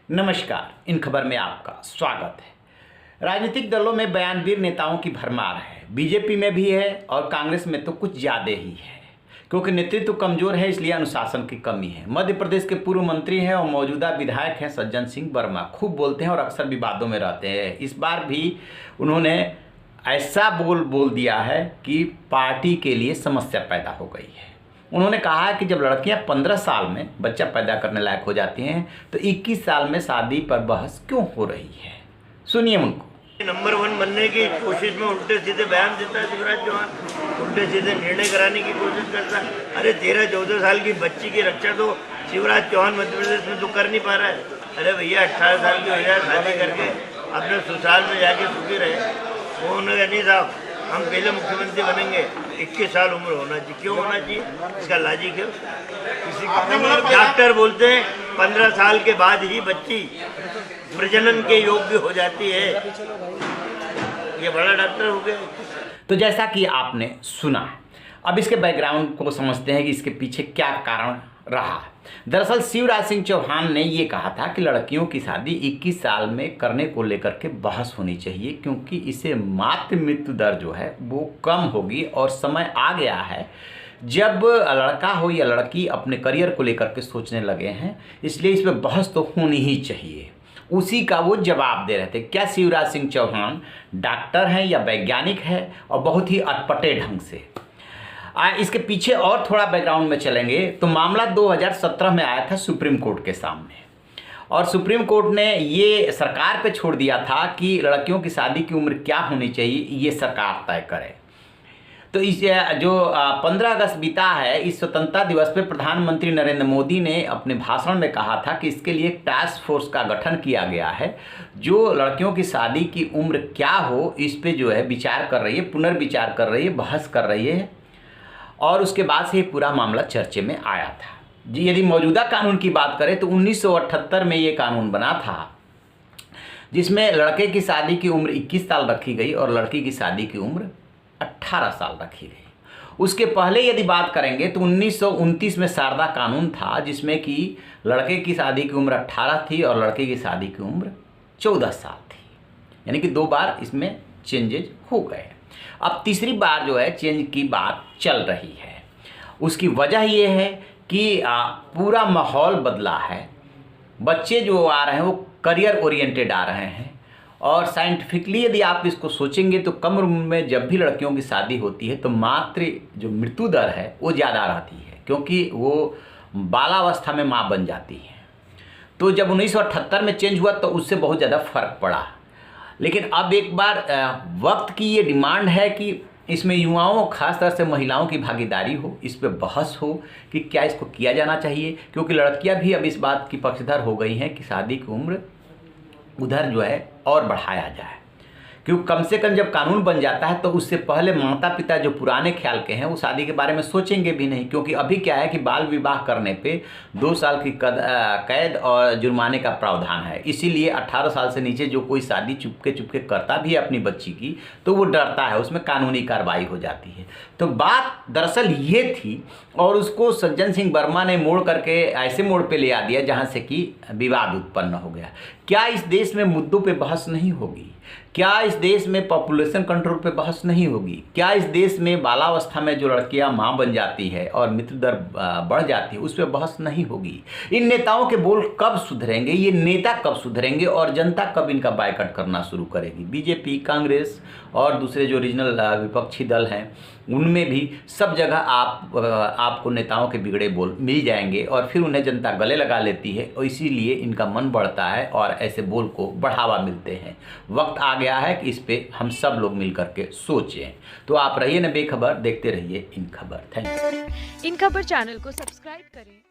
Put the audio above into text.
नमस्कार, इन खबर में आपका स्वागत है। राजनीतिक दलों में बयानवीर नेताओं की भरमार है। बीजेपी में भी है और कांग्रेस में तो कुछ ज़्यादा ही है, क्योंकि नेतृत्व कमजोर है, इसलिए अनुशासन की कमी है। मध्य प्रदेश के पूर्व मंत्री हैं और मौजूदा विधायक हैं सज्जन सिंह वर्मा, खूब बोलते हैं और अक्सर विवादों में रहते हैं। इस बार भी उन्होंने ऐसा बोल दिया है कि पार्टी के लिए समस्या पैदा हो गई है। उन्होंने कहा है कि जब लड़कियां 15 साल में बच्चा पैदा करने लायक हो जाती हैं तो 21 साल में शादी पर बहस क्यों हो रही है। सुनिए उनको। नंबर 1 बनने की कोशिश में उल्टे सीधे बयान देता है शिवराज चौहान, उल्टे सीधे निर्णय कराने की कोशिश करता है। अरे 13-14 साल की बच्ची की रक्षा तो शिवराज चौहान मध्य प्रदेश में तो कर नहीं पा रहा है। अरे भैया 18 साल की हो जाए, शादी करके अपने ससुराल में जाके सुखी रहे। वो उन्होंने नहीं साहब, हम पहले मुख्यमंत्री बनेंगे, 21 साल उम्र होना चाहिए। क्यों होना चाहिए, इसका लॉजिक है। डॉक्टर बोलते हैं 15 साल के बाद ही बच्ची प्रजनन के योग्य हो जाती है। ये बड़ा डॉक्टर हो गया। तो जैसा कि आपने सुना, अब इसके बैकग्राउंड को समझते हैं कि इसके पीछे क्या कारण रहा। दरअसल शिवराज सिंह चौहान ने ये कहा था कि लड़कियों की शादी 21 साल में करने को लेकर के बहस होनी चाहिए, क्योंकि इससे मातृ मृत्यु दर जो है वो कम होगी और समय आ गया है जब लड़का हो या लड़की अपने करियर को लेकर के सोचने लगे हैं, इसलिए इस पर बहस तो होनी ही चाहिए। उसी का वो जवाब दे रहे थे। क्या शिवराज सिंह चौहान डॉक्टर हैं या वैज्ञानिक है, और बहुत ही अटपटे ढंग से। इसके पीछे और थोड़ा बैकग्राउंड में चलेंगे तो मामला 2017 में आया था सुप्रीम कोर्ट के सामने, और सुप्रीम कोर्ट ने ये सरकार पे छोड़ दिया था कि लड़कियों की शादी की उम्र क्या होनी चाहिए, ये सरकार तय करे। तो इस जो 15 अगस्त बीता है, इस स्वतंत्रता दिवस पे प्रधानमंत्री नरेंद्र मोदी ने अपने भाषण में कहा था कि इसके लिए एक टास्क फोर्स का गठन किया गया है जो लड़कियों की शादी की उम्र क्या हो इस पे जो है विचार कर रही है, पुनर्विचार कर रही है, बहस कर रही है। और उसके बाद से ये पूरा मामला चर्चे में आया था जी। यदि मौजूदा कानून की बात करें तो 1978 में ये कानून बना था, जिसमें लड़के की शादी की उम्र 21 साल रखी गई और लड़की की शादी की उम्र 18 साल रखी गई। उसके पहले यदि बात करेंगे तो 1929 में शारदा कानून था, जिसमें कि लड़के की शादी की उम्र 18 थी और लड़के की शादी की उम्र 14 साल थी। यानी कि 2 बार इसमें चेंजेज हो गए। अब तीसरी बार जो है चेंज की बात चल रही है। उसकी वजह ये है कि पूरा माहौल बदला है। बच्चे जो आ रहे हैं वो करियर ओरिएंटेड आ रहे हैं, और साइंटिफिकली यदि आप इसको सोचेंगे तो कम उम्र में जब भी लड़कियों की शादी होती है तो मातृ जो मृत्यु दर है वो ज़्यादा रहती है, क्योंकि वो बालावस्था में माँ बन जाती है। तो जब 1978 में चेंज हुआ तो उससे बहुत ज़्यादा फर्क पड़ा। लेकिन अब एक बार वक्त की ये डिमांड है कि इसमें युवाओं, खासतौर से महिलाओं की भागीदारी हो, इस पे बहस हो कि क्या इसको किया जाना चाहिए, क्योंकि लड़कियां भी अब इस बात की पक्षधर हो गई हैं कि शादी की उम्र उधर जो है और बढ़ाया जाए। क्योंकि कम से कम जब कानून बन जाता है तो उससे पहले माता पिता जो पुराने ख्याल के हैं वो शादी के बारे में सोचेंगे भी नहीं, क्योंकि अभी क्या है कि बाल विवाह करने पे 2 साल की कैद और जुर्माने का प्रावधान है। इसीलिए 18 साल से नीचे जो कोई शादी चुपके करता भी है अपनी बच्ची की तो वो डरता है, उसमें कानूनी कार्रवाई हो जाती है। तो बात दरअसल ये थी, और उसको सज्जन सिंह वर्मा ने मोड़ करके ऐसे मोड़ पे ले आ दिया जहाँ से कि विवाद उत्पन्न हो गया। क्या इस देश में मुद्दों पे बहस नहीं होगी? क्या इस देश में पॉपुलेशन कंट्रोल पे बहस नहीं होगी? क्या इस देश में बालावस्था में जो लड़कियां मां बन जाती है और मृत्यु दर बढ़ जाती है उस पर बहस नहीं होगी? इन नेताओं के बोल कब सुधरेंगे? ये नेता कब सुधरेंगे और जनता कब इनका बायकॉट करना शुरू करेगी? बीजेपी, कांग्रेस और दूसरे जो रीजनल विपक्षी दल हैं उनमें भी सब जगह आपको नेताओं के बिगड़े बोल मिल जाएंगे, और फिर उन्हें जनता गले लगा लेती है और इसीलिए इनका मन बढ़ता है और ऐसे बोल को बढ़ावा मिलते हैं। वक्त आ गया है कि इस पे हम सब लोग मिल करके सोचें। तो आप रहिए न बेखबर, देखते रहिए इन खबर। Thank you. इन खबर चैनल को सब्सक्राइब करें।